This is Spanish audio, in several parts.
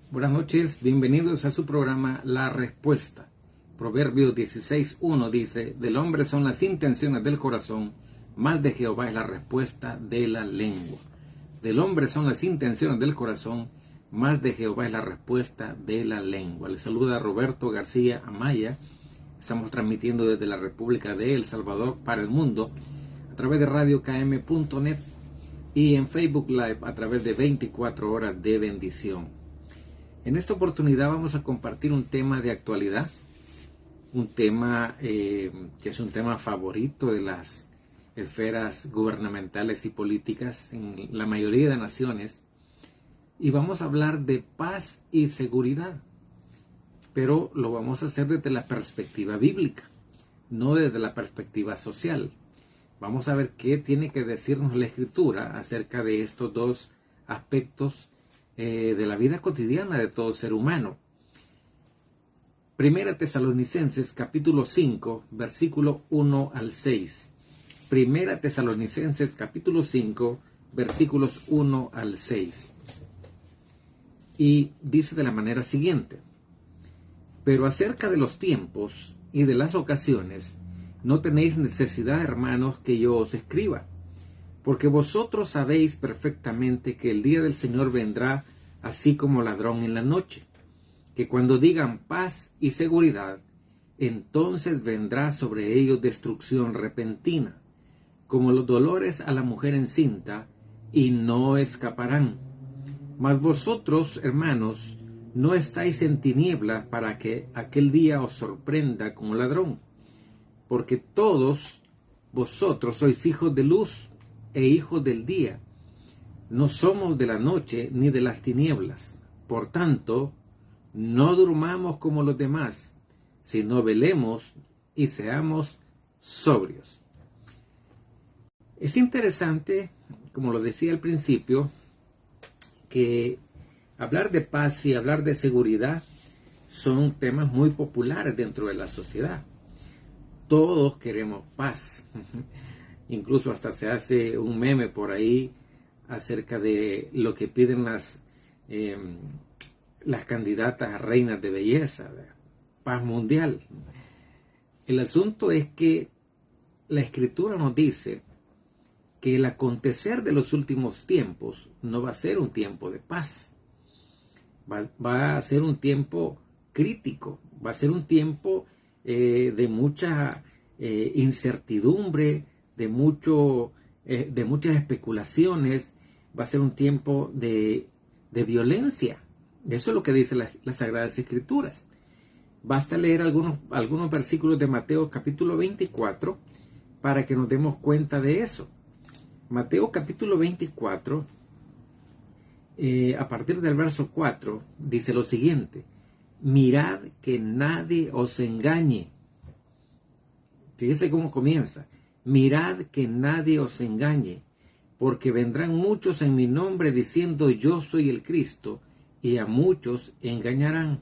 Buenas noches, bienvenidos a su programa La Respuesta. Proverbios 16:1 dice: del hombre son las intenciones del corazón, mas de Jehová es la respuesta de la lengua. Del hombre son las intenciones del corazón, mas de Jehová es la respuesta de la lengua. Le saluda Roberto García Amaya. Estamos transmitiendo desde la República de El Salvador para el mundo a través de radiokm.net y en Facebook Live a través de 24 horas de bendición. En esta oportunidad vamos a compartir un tema de actualidad, un tema que es un tema favorito de las esferas gubernamentales y políticas en la mayoría de naciones, y vamos a hablar de paz y seguridad, pero lo vamos a hacer desde la perspectiva bíblica, no desde la perspectiva social. Vamos a ver qué tiene que decirnos la Escritura acerca de estos dos aspectos de la vida cotidiana de todo ser humano. Primera Tesalonicenses capítulo 5, versículo 1 al 6. Primera Tesalonicenses capítulo 5, versículos 1 al 6. Y dice de la manera siguiente: pero acerca de los tiempos y de las ocasiones, no tenéis necesidad, hermanos, que yo os escriba, porque vosotros sabéis perfectamente que el día del Señor vendrá así como ladrón en la noche, que cuando digan paz y seguridad, entonces vendrá sobre ellos destrucción repentina, como los dolores a la mujer encinta, y no escaparán. Mas vosotros, hermanos, no estáis en tinieblas para que aquel día os sorprenda como ladrón, porque todos vosotros sois hijos de luz e hijos del día. No somos de la noche ni de las tinieblas. Por tanto, no durmamos como los demás, sino velemos y seamos sobrios. Es interesante, como lo decía al principio, que hablar de paz y hablar de seguridad son temas muy populares dentro de la sociedad. Todos queremos paz. Incluso hasta se hace un meme por ahí acerca de lo que piden las candidatas a reinas de belleza, paz mundial. El asunto es que la Escritura nos dice que el acontecer de los últimos tiempos no va a ser un tiempo de paz. Va a ser un tiempo crítico, va a ser un tiempo de mucha incertidumbre, de muchas especulaciones. Va a ser un tiempo de violencia. Eso es lo que dice las Sagradas Escrituras. Basta leer algunos versículos de Mateo capítulo 24 para que nos demos cuenta de eso. Mateo capítulo 24, a partir del verso 4, dice lo siguiente: mirad que nadie os engañe. Fíjese cómo comienza: mirad que nadie os engañe, porque vendrán muchos en mi nombre diciendo yo soy el Cristo, y a muchos engañarán.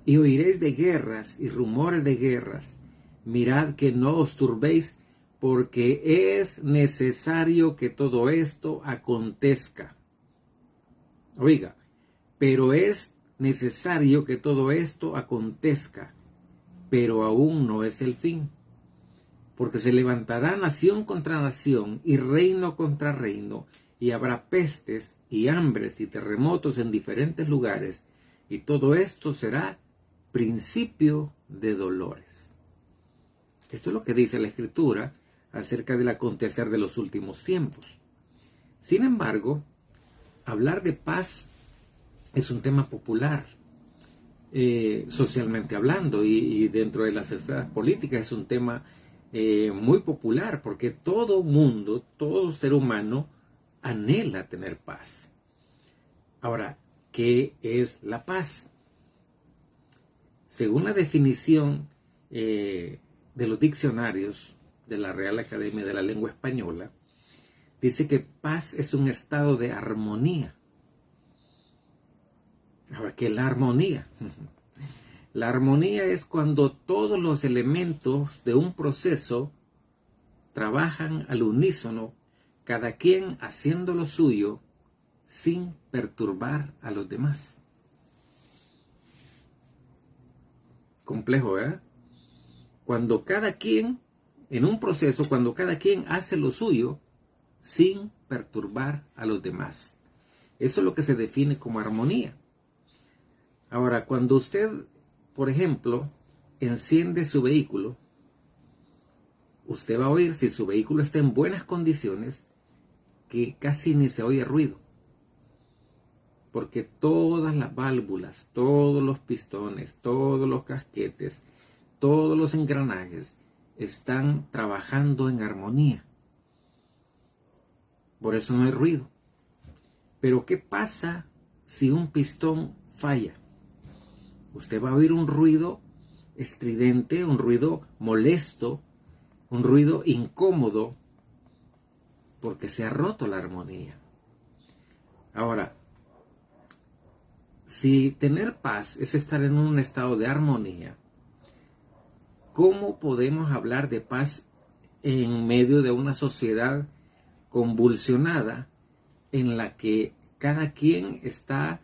Y oiréis de guerras y rumores de guerras. Mirad que no os turbéis, porque es necesario que todo esto acontezca. Oiga, pero es necesario que todo esto acontezca, pero aún no es el fin. Porque se levantará nación contra nación y reino contra reino, y habrá pestes y hambres y terremotos en diferentes lugares, y todo esto será principio de dolores. Esto es lo que dice la Escritura acerca del acontecer de los últimos tiempos. Sin embargo, hablar de paz es un tema popular, socialmente hablando, y dentro de las esferas políticas es un tema muy popular, porque todo mundo, todo ser humano anhela tener paz. Ahora, ¿qué es la paz? Según la definición de los diccionarios de la Real Academia de la Lengua Española, dice que paz es un estado de armonía. Ahora, ¿qué es la armonía? La armonía es cuando todos los elementos de un proceso trabajan al unísono, cada quien haciendo lo suyo sin perturbar a los demás. Complejo, ¿verdad? Cuando cada quien, en un proceso, cuando cada quien hace lo suyo sin perturbar a los demás. Eso es lo que se define como armonía. Ahora, cuando usted, por ejemplo, enciende su vehículo, usted va a oír, si su vehículo está en buenas condiciones, que casi ni se oye ruido. Porque todas las válvulas, todos los pistones, todos los casquetes, todos los engranajes están trabajando en armonía. Por eso no hay ruido. Pero ¿qué pasa si un pistón falla? Usted va a oír un ruido estridente, un ruido molesto, un ruido incómodo, porque se ha roto la armonía. Ahora, si tener paz es estar en un estado de armonía, ¿cómo podemos hablar de paz en medio de una sociedad convulsionada en la que cada quien está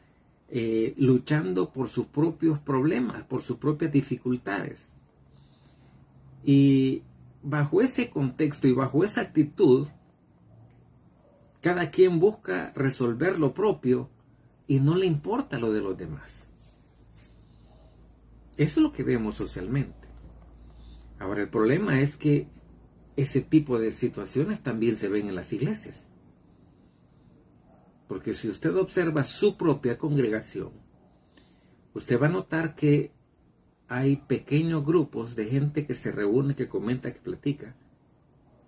luchando por sus propios problemas, por sus propias dificultades? Y bajo ese contexto y bajo esa actitud, cada quien busca resolver lo propio y no le importa lo de los demás. Eso es lo que vemos socialmente. Ahora, el problema es que ese tipo de situaciones también se ven en las iglesias. Porque si usted observa su propia congregación, usted va a notar que hay pequeños grupos de gente que se reúne, que comenta, que platica,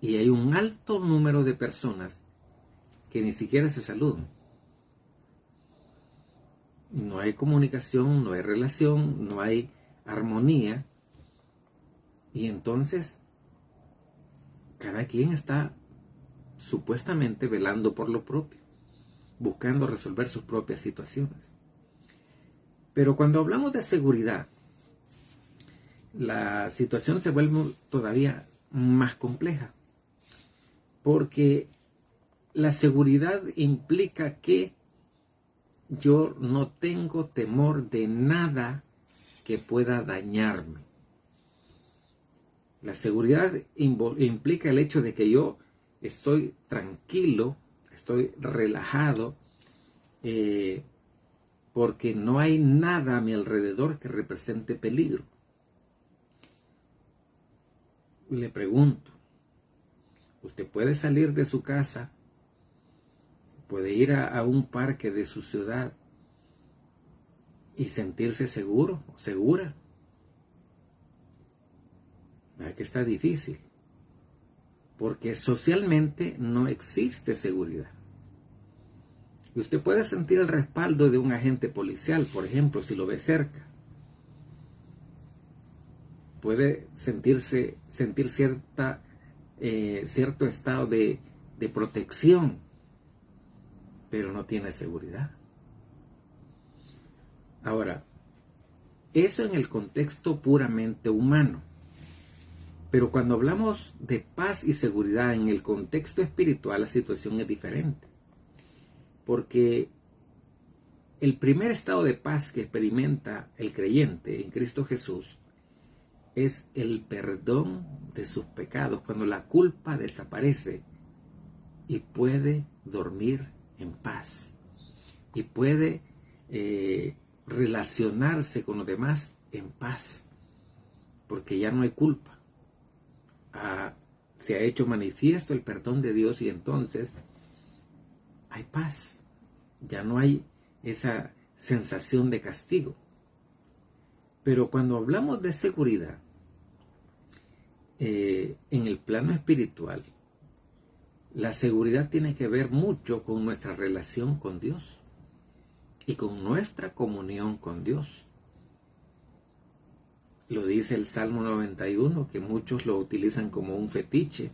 y hay un alto número de personas que ni siquiera se saludan. No hay comunicación, no hay relación, no hay armonía. Y entonces, cada quien está supuestamente velando por lo propio, buscando resolver sus propias situaciones. Pero cuando hablamos de seguridad, la situación se vuelve todavía más compleja. Porque la seguridad implica que yo no tengo temor de nada que pueda dañarme. La seguridad implica el hecho de que yo estoy tranquilo, estoy relajado, porque no hay nada a mi alrededor que represente peligro. Le pregunto, ¿usted puede salir de su casa? ¿Puede ir a un parque de su ciudad y sentirse seguro o segura? ¿Verdad que está difícil? Porque socialmente no existe seguridad. Y usted puede sentir el respaldo de un agente policial, por ejemplo, si lo ve cerca. Puede sentir cierto estado de protección, pero no tiene seguridad. Ahora, eso en el contexto puramente humano. Pero cuando hablamos de paz y seguridad en el contexto espiritual, la situación es diferente. Porque el primer estado de paz que experimenta el creyente en Cristo Jesús es el perdón de sus pecados, cuando la culpa desaparece y puede dormir en paz y puede relacionarse con los demás en paz, porque ya no hay culpa. Se ha hecho manifiesto el perdón de Dios y entonces hay paz. Ya no hay esa sensación de castigo. Pero cuando hablamos de seguridad, en el plano espiritual, la seguridad tiene que ver mucho con nuestra relación con Dios y con nuestra comunión con Dios. Lo dice el Salmo 91, que muchos lo utilizan como un fetiche.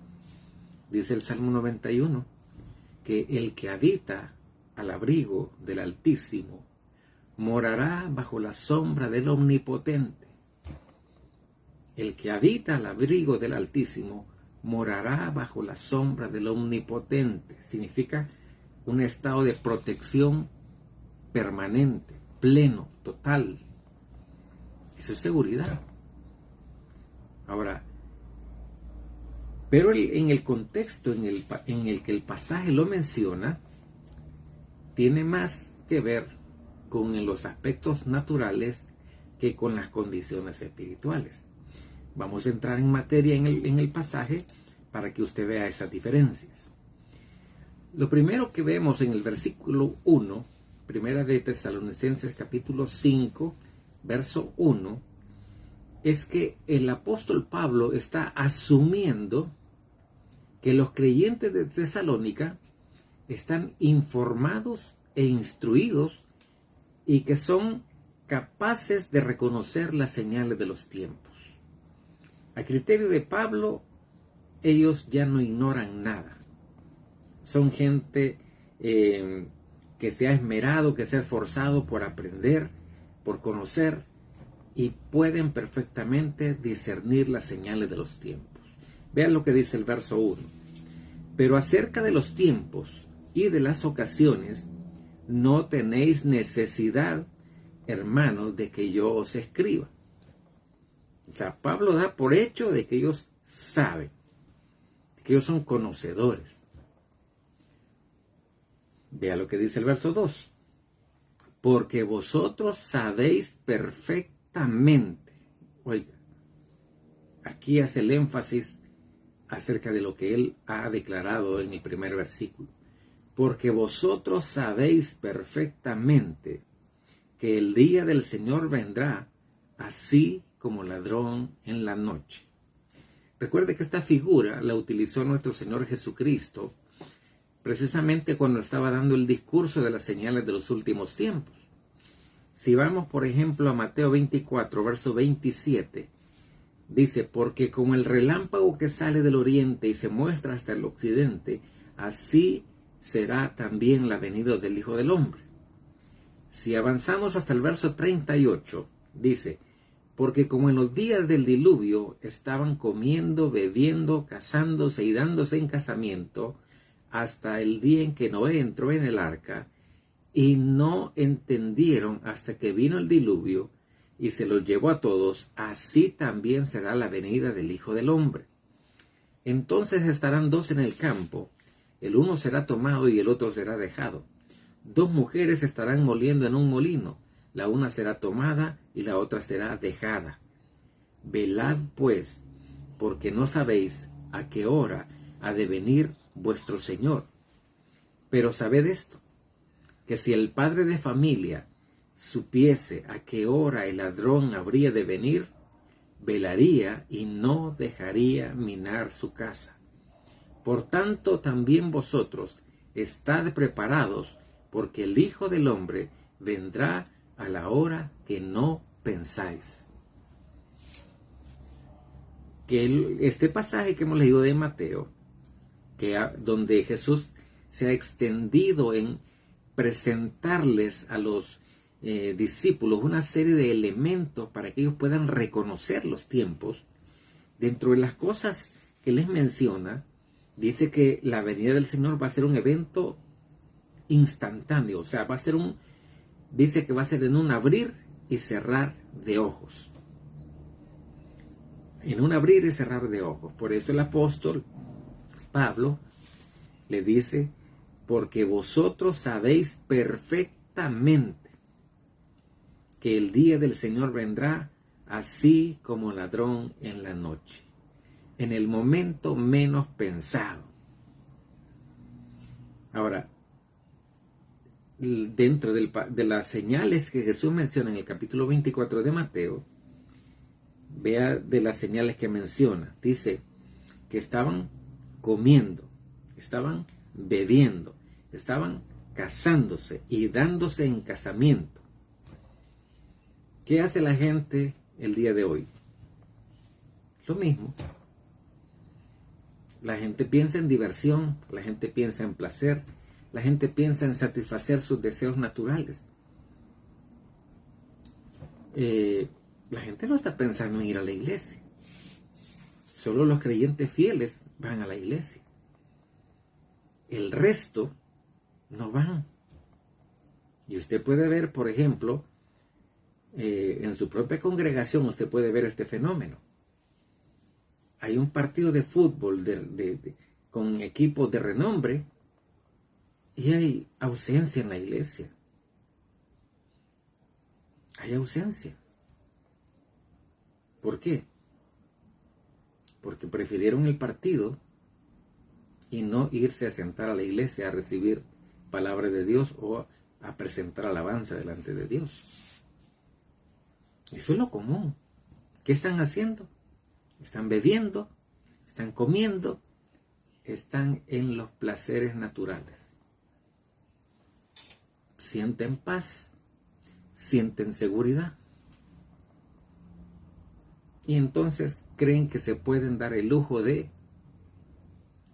Dice el Salmo 91 que el que habita al abrigo del Altísimo morará bajo la sombra del Omnipotente. El que habita al abrigo del Altísimo morará bajo la sombra del Omnipotente. Significa un estado de protección permanente, pleno, total. Eso es seguridad. Ahora, pero en el contexto en el que el pasaje lo menciona, tiene más que ver con los aspectos naturales que con las condiciones espirituales. Vamos a entrar en materia en el pasaje para que usted vea esas diferencias. Lo primero que vemos en el versículo 1, primera de Tesalonicenses capítulo 5, verso 1, es que el apóstol Pablo está asumiendo que los creyentes de Tesalónica están informados e instruidos y que son capaces de reconocer las señales de los tiempos. A criterio de Pablo, ellos ya no ignoran nada. Son gente que se ha esmerado, que se ha esforzado por aprender, por conocer, y pueden perfectamente discernir las señales de los tiempos. Vean lo que dice el verso 1. Pero acerca de los tiempos y de las ocasiones, no tenéis necesidad, hermanos, de que yo os escriba. O sea, Pablo da por hecho de que ellos saben, que ellos son conocedores. Vea lo que dice el verso 2. Porque vosotros sabéis perfectamente. Oiga, aquí hace el énfasis acerca de lo que él ha declarado en el primer versículo. Porque vosotros sabéis perfectamente que el día del Señor vendrá así como ladrón en la noche. Recuerde que esta figura la utilizó nuestro Señor Jesucristo precisamente cuando estaba dando el discurso de las señales de los últimos tiempos. Si vamos, por ejemplo, a Mateo 24, verso 27, dice, porque como el relámpago que sale del oriente y se muestra hasta el occidente, así será también la venida del Hijo del Hombre. Si avanzamos hasta el verso 38, dice, porque como en los días del diluvio estaban comiendo, bebiendo, casándose y dándose en casamiento, hasta el día en que Noé entró en el arca, y no entendieron hasta que vino el diluvio y se los llevó a todos, así también será la venida del Hijo del Hombre. Entonces estarán dos en el campo, el uno será tomado y el otro será dejado. Dos mujeres estarán moliendo en un molino, la una será tomada y la otra será dejada. Velad pues, porque no sabéis a qué hora ha de venir vuestro Señor. Pero sabed esto, que si el padre de familia supiese a qué hora el ladrón habría de venir, velaría y no dejaría minar su casa. Por tanto, también vosotros estad preparados, porque el Hijo del Hombre vendrá a la hora que no pensáis. Este pasaje que hemos leído de Mateo, donde Jesús se ha extendido en presentarles a los discípulos una serie de elementos para que ellos puedan reconocer los tiempos. Dentro de las cosas que les menciona, dice que la venida del Señor va a ser un evento instantáneo, o sea, dice que va a ser en un abrir y cerrar de ojos. En un abrir y cerrar de ojos. Por eso el apóstol Pablo le dice, porque vosotros sabéis perfectamente que el día del Señor vendrá así como ladrón en la noche, en el momento menos pensado. Ahora, dentro de las señales que Jesús menciona en el capítulo 24 de Mateo, vea de las señales que menciona. Dice que estaban comiendo, estaban bebiendo, estaban casándose y dándose en casamiento. ¿Qué hace la gente el día de hoy? Lo mismo. La gente piensa en diversión, la gente piensa en placer, la gente piensa en satisfacer sus deseos naturales. La gente no está pensando en ir a la iglesia. Solo los creyentes fieles van a la iglesia. El resto no van. Y usted puede ver, por ejemplo, en su propia congregación, usted puede ver este fenómeno. hay un partido de fútbol con equipos de renombre y hay ausencia en la iglesia. Hay ausencia. ¿Por qué? Porque prefirieron el partido y no irse a sentar a la iglesia a recibir palabra de Dios o a presentar alabanza delante de Dios. Eso es lo común. ¿Qué están haciendo? Están bebiendo, están comiendo, están en los placeres naturales. Sienten paz, sienten seguridad. Y entonces creen que se pueden dar el lujo de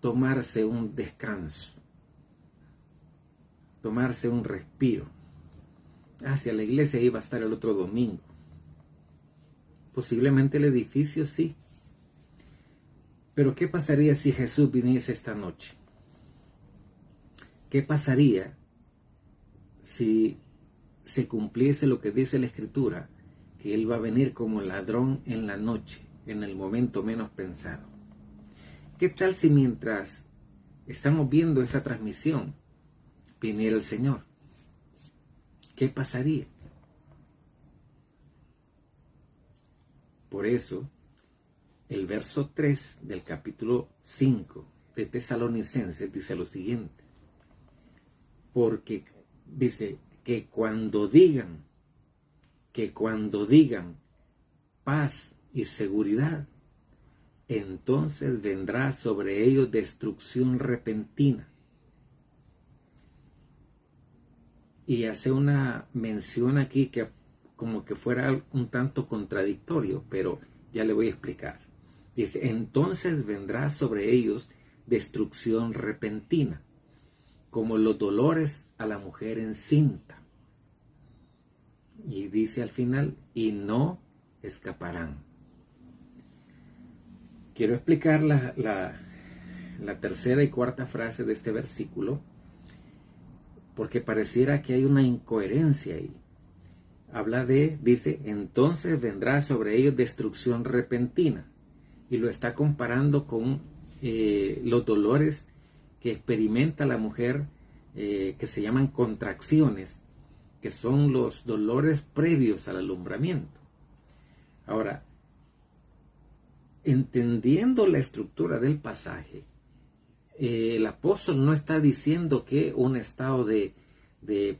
tomarse un descanso, tomarse un respiro. Hacia la iglesia iba a estar el otro domingo. Posiblemente el edificio sí. Pero ¿qué pasaría si Jesús viniese esta noche? ¿Qué pasaría si se cumpliese lo que dice la Escritura? Que Él va a venir como ladrón en la noche, en el momento menos pensado. ¿Qué tal si mientras estamos viendo esa transmisión viniera el Señor? ¿Qué pasaría? Por eso, el verso 3 del capítulo 5 de Tesalonicenses dice lo siguiente. Porque dice que cuando digan paz y seguridad, entonces vendrá sobre ellos destrucción repentina. Y hace una mención aquí que como que fuera un tanto contradictorio, pero ya le voy a explicar. Dice, entonces vendrá sobre ellos destrucción repentina, como los dolores a la mujer encinta. Y dice al final, y no escaparán. Quiero explicar la tercera y cuarta frase de este versículo, porque pareciera que hay una incoherencia ahí. Dice, entonces vendrá sobre ellos destrucción repentina. Y lo está comparando con los dolores que experimenta la mujer, que se llaman contracciones, que son los dolores previos al alumbramiento. Ahora, entendiendo la estructura del pasaje, el apóstol no está diciendo que un estado de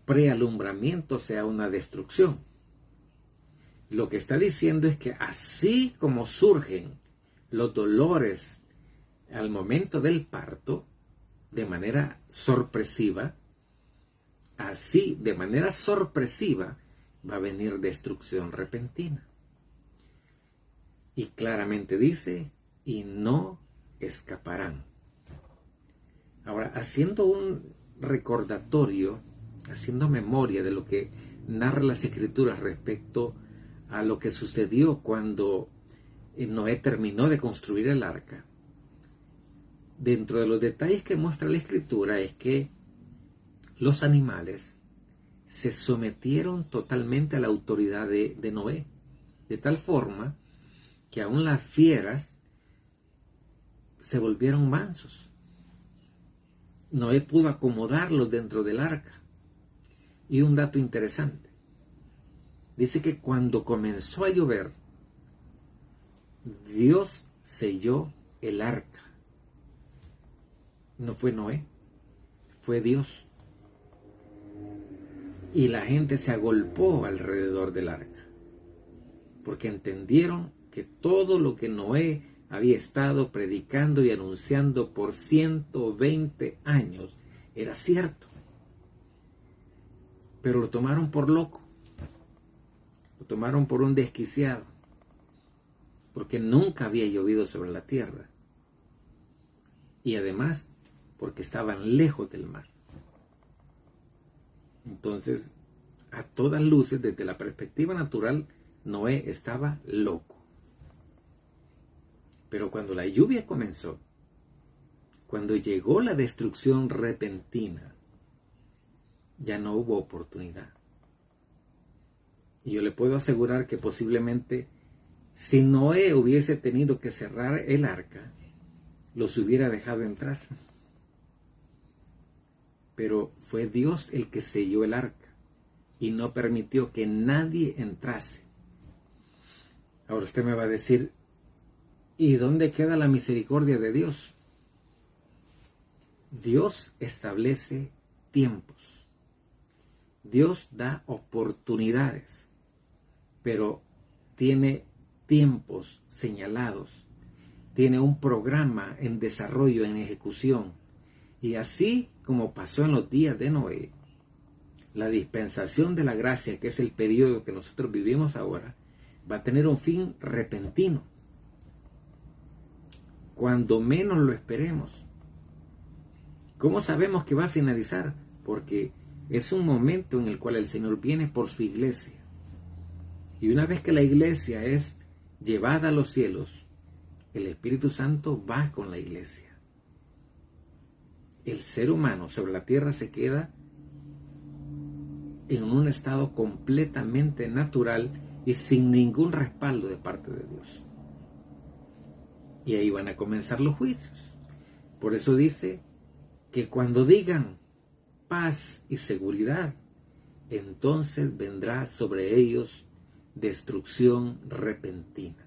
prealumbramiento sea una destrucción. Lo que está diciendo es que así como surgen los dolores al momento del parto, de manera sorpresiva, así, de manera sorpresiva, va a venir destrucción repentina. Y claramente dice, y no escaparán. Ahora, haciendo un recordatorio, haciendo memoria de lo que narra las Escrituras respecto a lo que sucedió cuando Noé terminó de construir el arca, dentro de los detalles que muestra la Escritura es que los animales se sometieron totalmente a la autoridad de Noé, de tal forma que aún las fieras se volvieron mansos. Noé pudo acomodarlos dentro del arca. Y un dato interesante, dice que cuando comenzó a llover, Dios selló el arca. No fue Noé, fue Dios. Y la gente se agolpó alrededor del arca, porque entendieron que todo lo que Noé había estado predicando y anunciando por 120 años era cierto. Pero lo tomaron por loco, lo tomaron por un desquiciado, porque nunca había llovido sobre la tierra, y además porque estaban lejos del mar. Entonces, a todas luces, desde la perspectiva natural, Noé estaba loco. Pero cuando la lluvia comenzó, cuando llegó la destrucción repentina, ya no hubo oportunidad. Y yo le puedo asegurar que posiblemente Si Noé hubiese tenido que cerrar el arca, los hubiera dejado entrar. Pero fue Dios el que selló el arca y no permitió que nadie entrase. Ahora usted me va a decir, ¿y dónde queda la misericordia de Dios? Dios establece tiempos. Dios da oportunidades, pero tiene tiempos señalados. Tiene un programa en desarrollo, en ejecución. Y así como pasó en los días de Noé, la dispensación de la gracia, que es el periodo que nosotros vivimos ahora, va a tener un fin repentino. Cuando menos lo esperemos. ¿Cómo sabemos que va a finalizar? Porque es un momento en el cual el Señor viene por su iglesia. Y una vez que la iglesia es llevada a los cielos, el Espíritu Santo va con la iglesia. El ser humano sobre la tierra se queda en un estado completamente natural y sin ningún respaldo de parte de Dios. Y ahí van a comenzar los juicios. Por eso dice que cuando digan paz y seguridad, entonces vendrá sobre ellos destrucción repentina.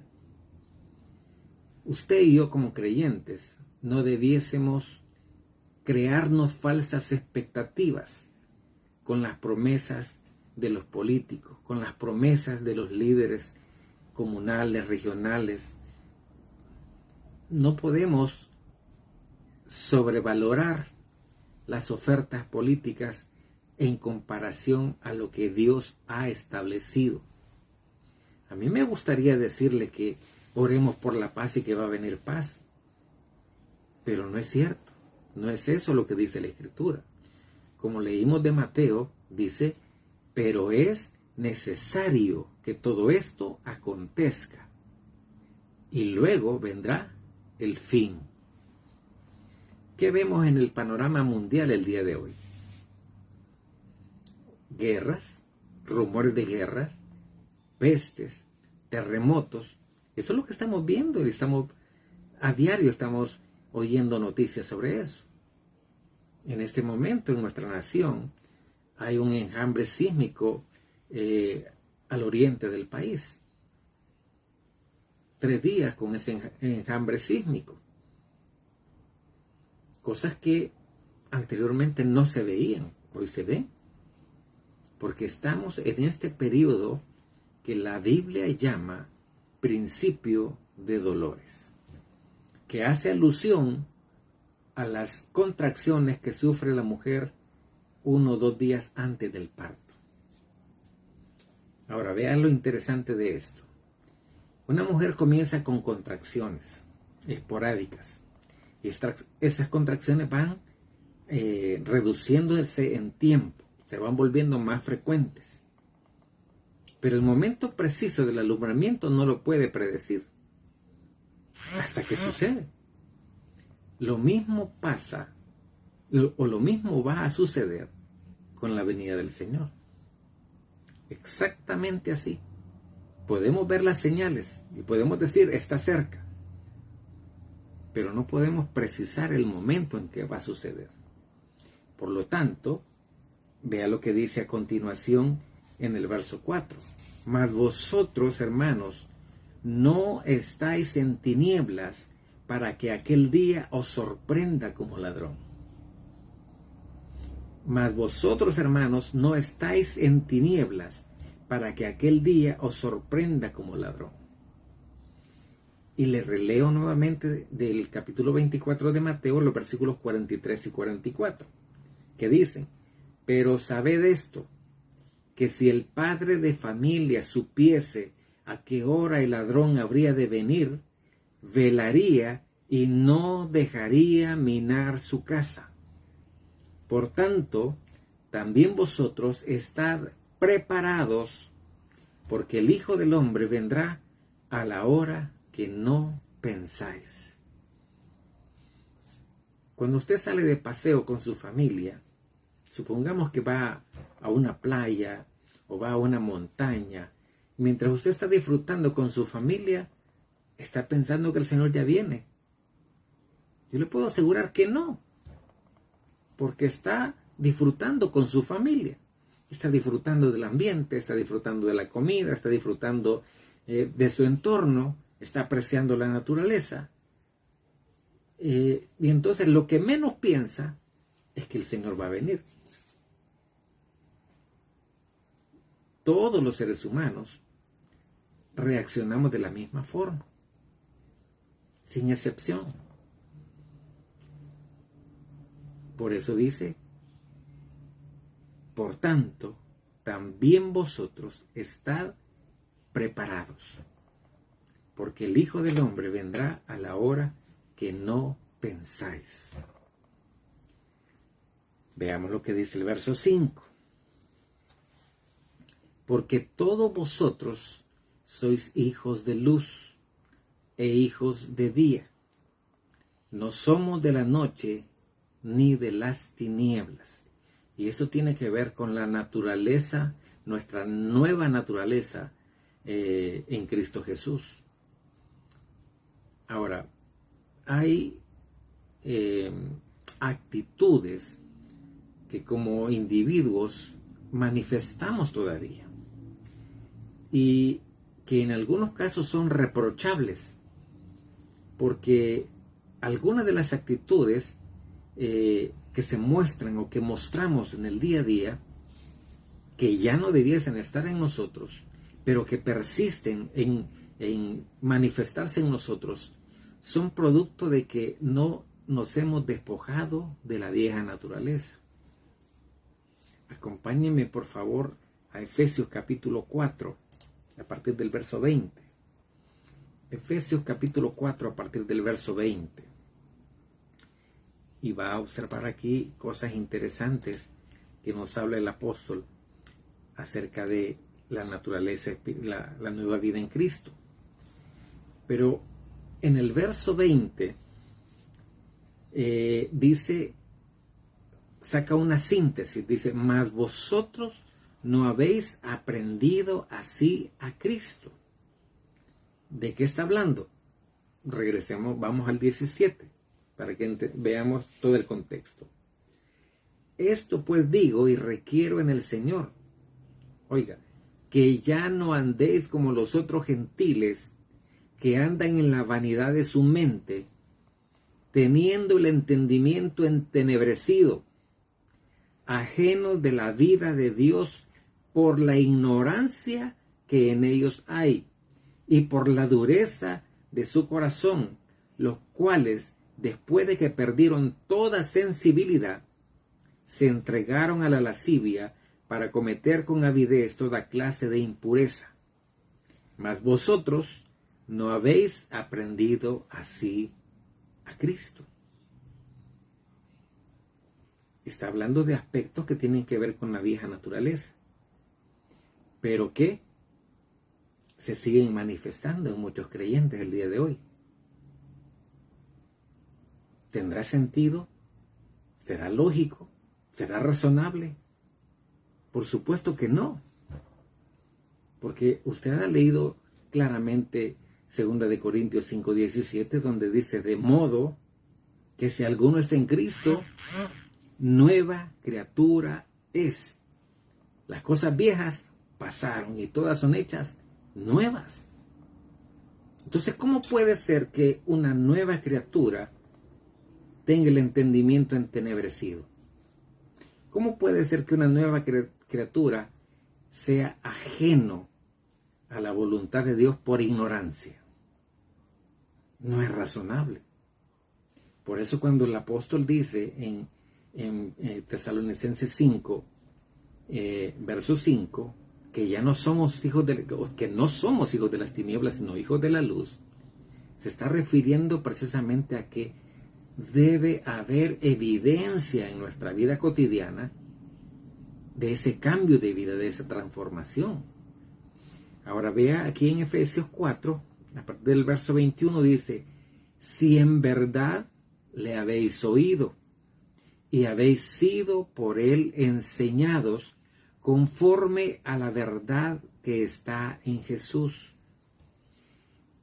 Usted y yo como creyentes no debiésemos crearnos falsas expectativas con las promesas de los políticos, con las promesas de los líderes comunales, regionales. No podemos sobrevalorar las ofertas políticas en comparación a lo que Dios ha establecido. A mí me gustaría decirle que oremos por la paz y que va a venir paz, pero no es cierto. No es eso lo que dice la Escritura. Como leímos de Mateo, dice, pero es necesario que todo esto acontezca y luego vendrá el fin. ¿Qué vemos en el panorama mundial el día de hoy? Guerras, rumores de guerras, pestes, terremotos. Eso es lo que estamos viendo y a diario estamos oyendo noticias sobre eso. En este momento en nuestra nación hay un enjambre sísmico al oriente del país. 3 días con ese enjambre sísmico. Cosas que anteriormente no se veían, hoy se ven. Porque estamos en este periodo que la Biblia llama principio de dolores, que hace alusión a las contracciones que sufre la mujer 1 o 2 días antes del parto. Ahora vean lo interesante de esto. Una mujer comienza con contracciones esporádicas y esas contracciones van reduciéndose en tiempo, se van volviendo más frecuentes. Pero el momento preciso del alumbramiento no lo puede predecir hasta que sucede. Lo mismo pasa, o lo mismo va a suceder con la venida del Señor. Exactamente así. Podemos ver las señales y podemos decir, está cerca, pero no podemos precisar el momento en que va a suceder. Por lo tanto, vea lo que dice a continuación en el verso 4. Mas vosotros, hermanos, no estáis en tinieblas para que aquel día os sorprenda como ladrón. Mas vosotros, hermanos, no estáis en tinieblas para que aquel día os sorprenda como ladrón. Y le releo nuevamente del capítulo 24 de Mateo, los versículos 43 y 44, que dicen, pero sabed esto, que si el padre de familia supiese a qué hora el ladrón habría de venir, velaría y no dejaría minar su casa. Por tanto, también vosotros estad preparados, porque el Hijo del Hombre vendrá a la hora que no pensáis. Cuando usted sale de paseo con su familia, supongamos que va a una playa o va a una montaña mientras usted está disfrutando con su familia, está pensando que el Señor ya viene. Yo le puedo asegurar que no, porque está disfrutando con su familia. Está disfrutando del ambiente, está disfrutando de la comida, está disfrutando de su entorno, está apreciando la naturaleza. Y entonces lo que menos piensa es que el Señor va a venir. Todos los seres humanos reaccionamos de la misma forma, sin excepción. Por eso dice, por tanto, también vosotros estad preparados, porque el Hijo del Hombre vendrá a la hora que no pensáis. Veamos lo que dice el verso 5. Porque todos vosotros sois hijos de luz e hijos de día. No somos de la noche ni de las tinieblas. Y esto tiene que ver con la naturaleza, nuestra nueva naturaleza en Cristo Jesús. Ahora, hay actitudes que como individuos manifestamos todavía y que en algunos casos son reprochables, porque algunas de las actitudes que se muestran o que mostramos en el día a día, que ya no debiesen estar en nosotros, pero que persisten en manifestarse en nosotros, son producto de que no nos hemos despojado de la vieja naturaleza. Acompáñenme por favor a Efesios capítulo 4, a partir del verso 20. Efesios capítulo 4, a partir del verso 20. Y va a observar aquí cosas interesantes que nos habla el apóstol acerca de la naturaleza, la nueva vida en Cristo. Pero en el verso 20 dice, saca una síntesis, dice, mas vosotros no habéis aprendido así a Cristo. ¿De qué está hablando? Regresemos, vamos al 17, para que veamos todo el contexto. Esto pues digo y requiero en el Señor, oiga, que ya no andéis como los otros gentiles que andan en la vanidad de su mente, teniendo el entendimiento entenebrecido, ajenos de la vida de Dios por la ignorancia que en ellos hay y por la dureza de su corazón, los cuales, después de que perdieron toda sensibilidad, se entregaron a la lascivia para cometer con avidez toda clase de impureza. Mas vosotros no habéis aprendido así a Cristo. Está hablando de aspectos que tienen que ver con la vieja naturaleza, pero que se siguen manifestando en muchos creyentes el día de hoy. ¿Tendrá sentido? ¿Será lógico? ¿Será razonable? Por supuesto que no, porque usted ha leído claramente 2 de Corintios 5:17, donde dice, de modo que si alguno está en Cristo, nueva criatura es. Las cosas viejas pasaron y todas son hechas nuevas. Entonces, ¿cómo puede ser que una nueva criatura tenga el entendimiento entenebrecido? ¿Cómo puede ser que una nueva criatura sea ajeno a la voluntad de Dios por ignorancia? No es razonable. Por eso cuando el apóstol dice en Tesalonicenses 5, verso 5, que ya no somos hijos que no somos hijos de las tinieblas, sino hijos de la luz, se está refiriendo precisamente a que debe haber evidencia en nuestra vida cotidiana de ese cambio de vida, de esa transformación. Ahora vea aquí en Efesios 4, a partir del verso 21 dice, si en verdad le habéis oído y habéis sido por él enseñados conforme a la verdad que está en Jesús.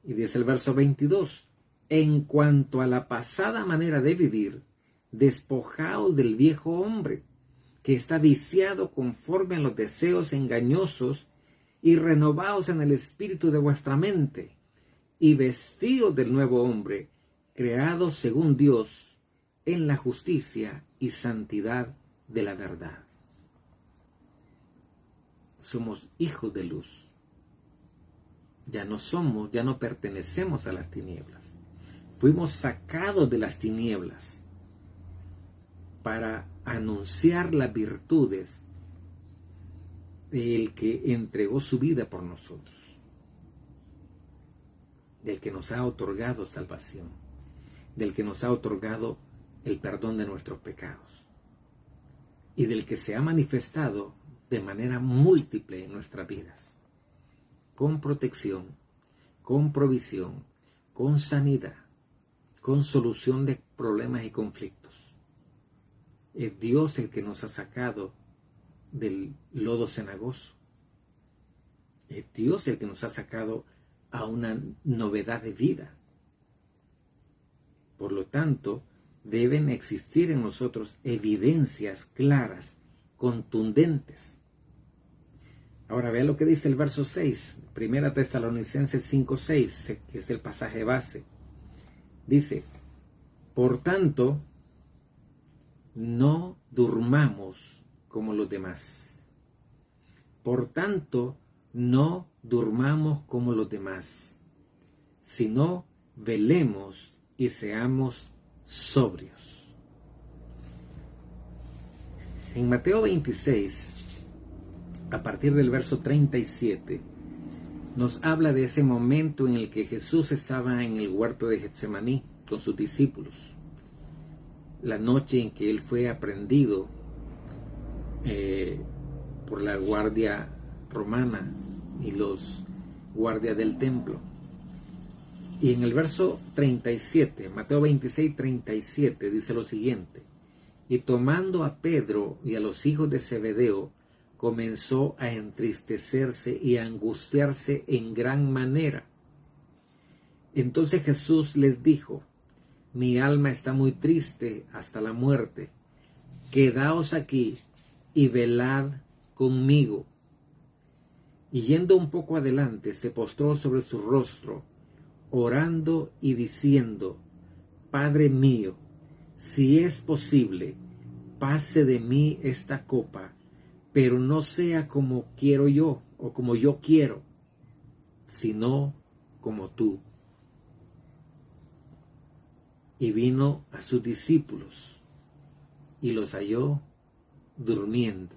Y dice el verso 22, en cuanto a la pasada manera de vivir, despojaos del viejo hombre, que está viciado conforme a los deseos engañosos, y renovaos en el espíritu de vuestra mente, y vestidos del nuevo hombre, creado según Dios, en la justicia y santidad de la verdad. Somos hijos de luz. Ya no pertenecemos a las tinieblas. Fuimos sacados de las tinieblas para anunciar las virtudes del que entregó su vida por nosotros, del que nos ha otorgado salvación, del que nos ha otorgado el perdón de nuestros pecados y del que se ha manifestado de manera múltiple en nuestras vidas, con protección, con provisión, con sanidad, con solución de problemas y conflictos. Es Dios el que nos ha sacado del lodo cenagoso. Es Dios el que nos ha sacado a una novedad de vida. Por lo tanto, deben existir en nosotros evidencias claras, contundentes. Ahora vea lo que dice el verso 6, 1 Tesalonicenses 5:6, que es el pasaje base. Dice, por tanto, no durmamos como los demás. Por tanto, no durmamos como los demás, sino velemos y seamos sobrios. En Mateo 26, a partir del verso 37, nos habla de ese momento en el que Jesús estaba en el huerto de Getsemaní con sus discípulos, la noche en que él fue aprehendido por la guardia romana y los guardias del templo. Y en el verso 37, Mateo 26, 37, dice lo siguiente: y tomando a Pedro y a los hijos de Zebedeo, comenzó a entristecerse y a angustiarse en gran manera. Entonces Jesús les dijo: mi alma está muy triste hasta la muerte. Quedaos aquí y velad conmigo. Y yendo un poco adelante, se postró sobre su rostro, orando y diciendo: Padre mío, si es posible, pase de mí esta copa, pero no sea como quiero yo o como yo quiero, sino como tú. Y vino a sus discípulos y los halló durmiendo.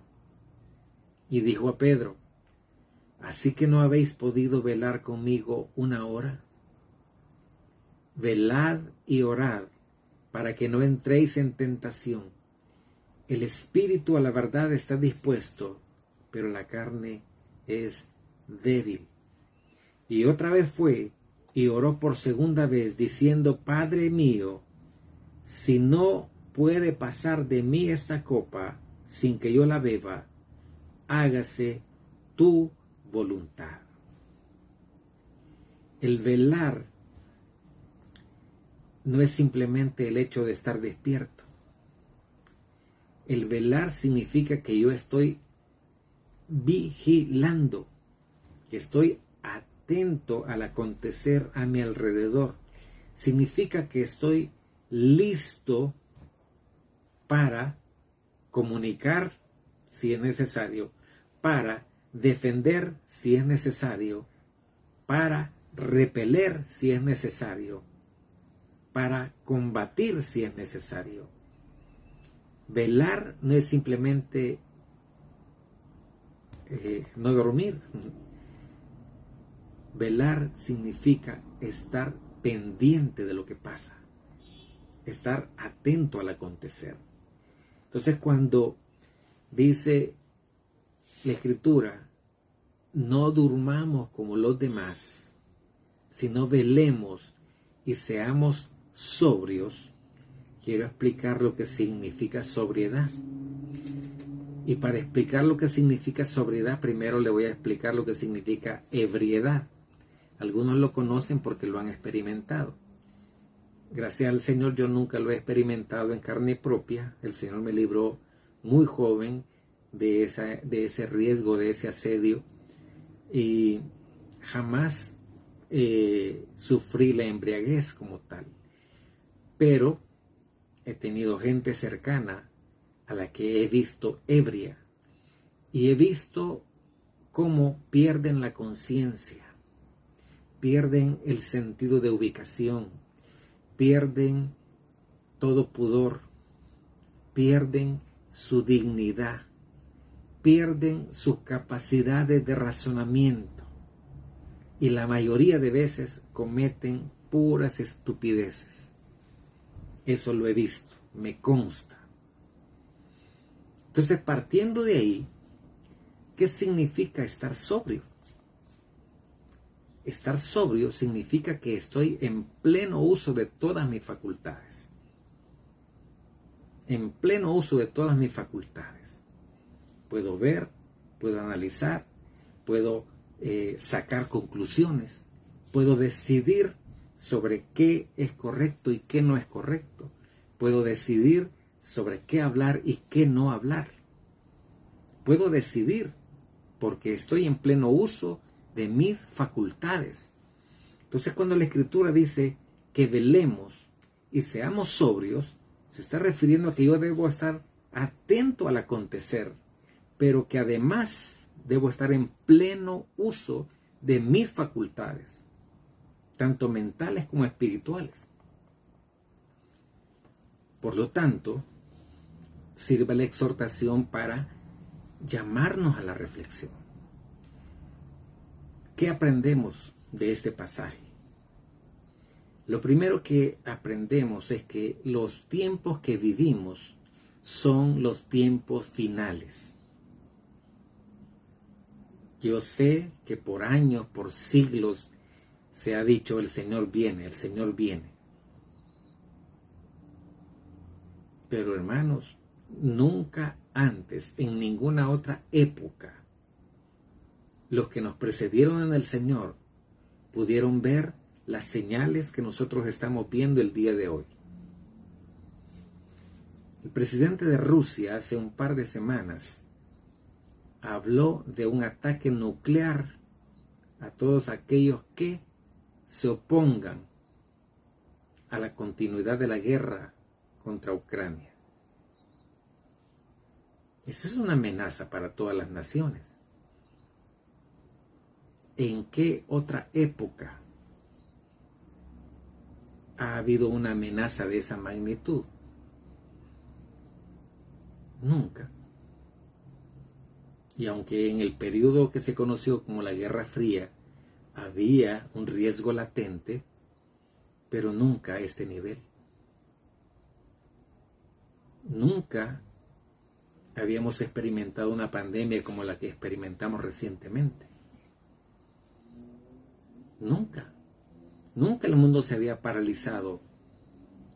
Y dijo a Pedro: ¿así que no habéis podido velar conmigo una hora? Velad y orad para que no entréis en tentación. El espíritu a la verdad está dispuesto, pero la carne es débil. Y otra vez fue y oró por segunda vez, diciendo: Padre mío, si no puede pasar de mí esta copa sin que yo la beba, hágase tu voluntad. El velar no es simplemente el hecho de estar despierto. El velar significa que yo estoy vigilando, que estoy atento al acontecer a mi alrededor. Significa que estoy listo para comunicar si es necesario, para defender si es necesario, para repeler si es necesario, para combatir si es necesario. Velar no es simplemente no dormir. Velar significa estar pendiente de lo que pasa, estar atento al acontecer. Entonces, cuando dice la Escritura, no durmamos como los demás, sino velemos y seamos sobrios, quiero explicar lo que significa sobriedad. Y para explicar lo que significa sobriedad, primero le voy a explicar lo que significa ebriedad. Algunos lo conocen porque lo han experimentado. Gracias al Señor yo nunca lo he experimentado en carne propia. El Señor me libró muy joven de ese riesgo, de ese asedio. Y jamás sufrí la embriaguez como tal. Pero he tenido gente cercana a la que he visto ebria. Y he visto cómo pierden la conciencia, pierden el sentido de ubicación, pierden todo pudor, pierden su dignidad, pierden sus capacidades de razonamiento y la mayoría de veces cometen puras estupideces. Eso lo he visto, me consta. Entonces, partiendo de ahí, ¿qué significa estar sobrio? Estar sobrio significa que estoy en pleno uso de todas mis facultades. En pleno uso de todas mis facultades. Puedo ver, puedo analizar, puedo sacar conclusiones, puedo decidir sobre qué es correcto y qué no es correcto. Puedo decidir sobre qué hablar y qué no hablar. Puedo decidir porque estoy en pleno uso de mis facultades. Entonces, cuando la Escritura dice que velemos y seamos sobrios, se está refiriendo a que yo debo estar atento al acontecer, pero que además debo estar en pleno uso de mis facultades, tanto mentales como espirituales. Por lo tanto, sirve la exhortación para llamarnos a la reflexión. ¿Qué aprendemos de este pasaje? Lo primero que aprendemos es que los tiempos que vivimos son los tiempos finales. Yo sé que por años, por siglos, se ha dicho el Señor viene, el Señor viene. Pero hermanos, nunca antes, en ninguna otra época, los que nos precedieron en el Señor pudieron ver las señales que nosotros estamos viendo el día de hoy. El presidente de Rusia hace un par de semanas habló de un ataque nuclear a todos aquellos que se opongan a la continuidad de la guerra contra Ucrania. Esa es una amenaza para todas las naciones. ¿En qué otra época ha habido una amenaza de esa magnitud? Nunca. Y aunque en el periodo que se conoció como la Guerra Fría había un riesgo latente, pero nunca a este nivel. Nunca habíamos experimentado una pandemia como la que experimentamos recientemente. Nunca. Nunca el mundo se había paralizado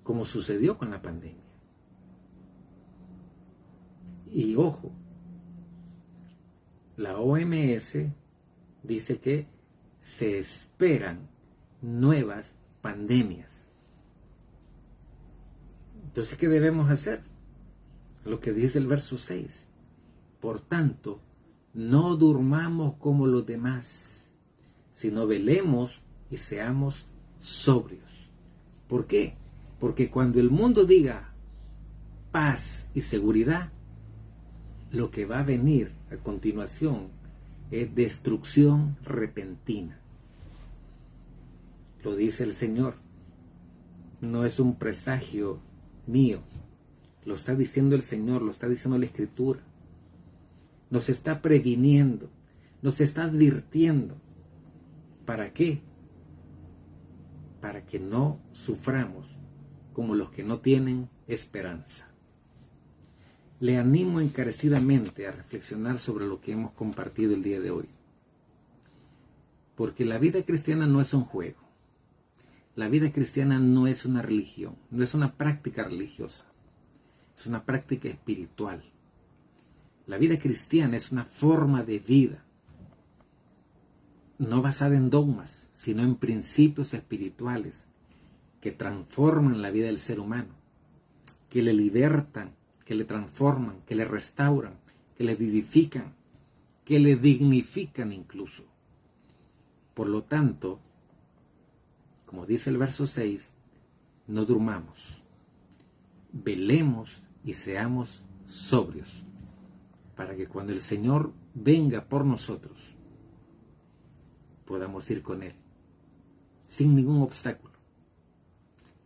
como sucedió con la pandemia. Y ojo, la OMS dice que se esperan nuevas pandemias. Entonces, ¿qué debemos hacer? Lo que dice el verso 6. Por tanto, no durmamos como los demás, sino velemos y seamos sobrios. ¿Por qué? Porque cuando el mundo diga paz y seguridad, lo que va a venir a continuación es destrucción repentina. Lo dice el Señor. No es un presagio mío. Lo está diciendo el Señor, lo está diciendo la Escritura. Nos está previniendo, nos está advirtiendo. ¿Para qué? Para que no suframos como los que no tienen esperanza. Le animo encarecidamente a reflexionar sobre lo que hemos compartido el día de hoy. Porque la vida cristiana no es un juego. La vida cristiana no es una religión, no es una práctica religiosa, es una práctica espiritual. La vida cristiana es una forma de vida, no basada en dogmas, sino en principios espirituales que transforman la vida del ser humano, que le libertan, que le transforman, que le restauran, que le vivifican, que le dignifican incluso. Por lo tanto, como dice el verso 6, no durmamos, velemos y seamos sobrios, para que cuando el Señor venga por nosotros, podamos ir con Él, sin ningún obstáculo.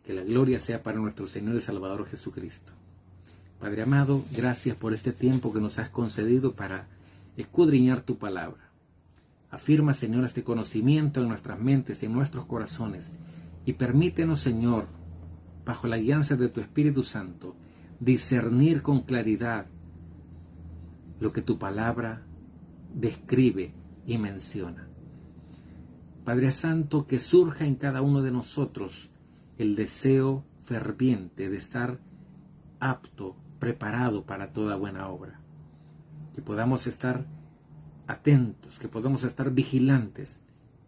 Que la gloria sea para nuestro Señor y Salvador Jesucristo. Padre amado, gracias por este tiempo que nos has concedido para escudriñar tu palabra. Afirma, Señor, este conocimiento en nuestras mentes y en nuestros corazones, y permítenos, Señor, bajo la guianza de tu Espíritu Santo, discernir con claridad lo que tu palabra describe y menciona. Padre Santo, que surja en cada uno de nosotros el deseo ferviente de estar apto, preparado para toda buena obra. Que podamos estar atentos, que podamos estar vigilantes,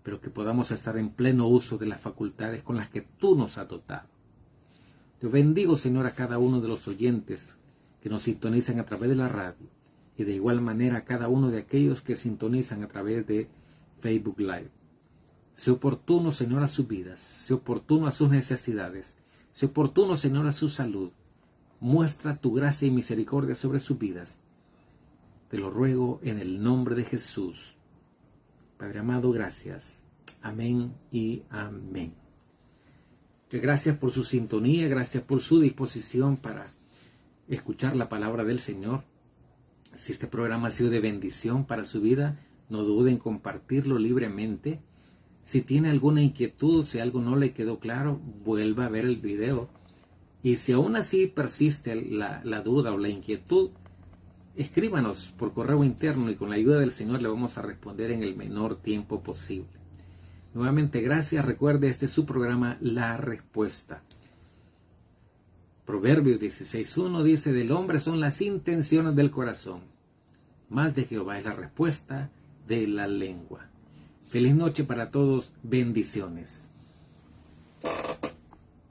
pero que podamos estar en pleno uso de las facultades con las que tú nos has dotado. Te bendigo, Señor, a cada uno de los oyentes que nos sintonizan a través de la radio, y de igual manera a cada uno de aquellos que sintonizan a través de Facebook Live. Sé oportuno, Señor, a sus vidas, sé oportuno a sus necesidades, sé oportuno, Señor, a su salud. Muestra tu gracia y misericordia sobre sus vidas. Te lo ruego en el nombre de Jesús. Padre amado, gracias. Amén y amén. Gracias por su sintonía, gracias por su disposición para escuchar la palabra del Señor. Si este programa ha sido de bendición para su vida, no dude en compartirlo libremente. Si tiene alguna inquietud, si algo no le quedó claro, vuelva a ver el video. Y si aún así persiste la duda o la inquietud, escríbanos por correo interno y con la ayuda del Señor le vamos a responder en el menor tiempo posible. Nuevamente, gracias. Recuerde, este es su programa La Respuesta. Proverbios 16:1 dice: del hombre son las intenciones del corazón, mas de Jehová es la respuesta de la lengua. Feliz noche para todos. Bendiciones.